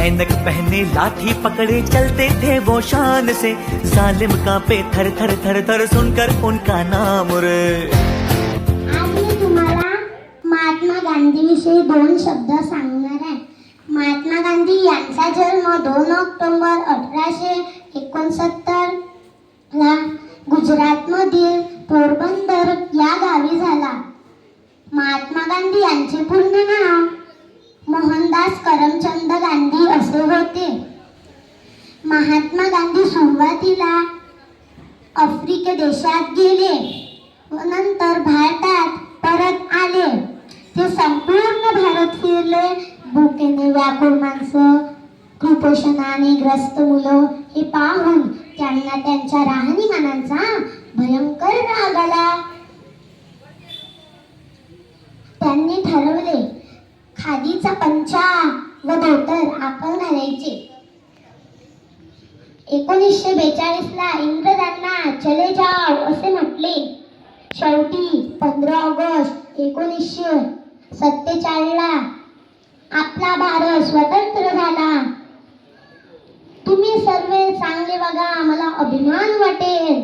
ऐनक पहने लाठी पकड़े चलते थे वो शान से, जालिम कांपे थर थर थर थर सुनकर उनका नाम रे। आज मी तुम्हाला महात्मा गांधी विषयी 2 शब्द सांगणार आहे। महात्मा गांधी यांचा जन्म 2 ऑक्टोबर 1869 ला गुजरातमधील पोरबंदर या गावी झाला। महात्मा गांधी यांचे पूर्ण नाव मोहनदास करमचंद गांधी असे होते। महात्मा गांधी सुरुवातीला आफ्रिका देशात गेले व नंतर भारतात परत आले। ते संपूर्ण भारत फिरले। भुकेने व्याकुळ माणसं, कुपोषणाने ग्रस्त मुलं हे पाहून त्यांना त्यांच्या राहणीमानाचा भयंकर राग आला। त्यांनी ठरवले खादीचा पंचा व धोतर आपण घालायचे। 1942 ला इंग्रजांना चले जाओ असे म्हटले। शेवटी 15 ऑगस्ट 1947 ला आपला भारत स्वतंत्र झाला। तुम्ही सर्व चांगले वागा, मला अभिमान वाटेल।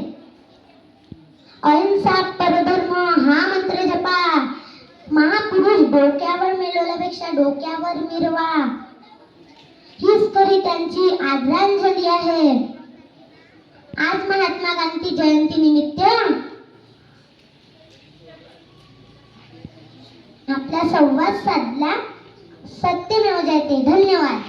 अहिंसा परधर्म हा मंत्र जपा। महापुरुष डोक्यावर मिळवल्यापेक्षा डोक्यावर मिरवा, हीच तरी त्यांची आदरांजली आहे। आज महात्मा गांधी जयंती निमित्त आपला संवाद साधला। सत्यमेव जयते। धन्यवाद।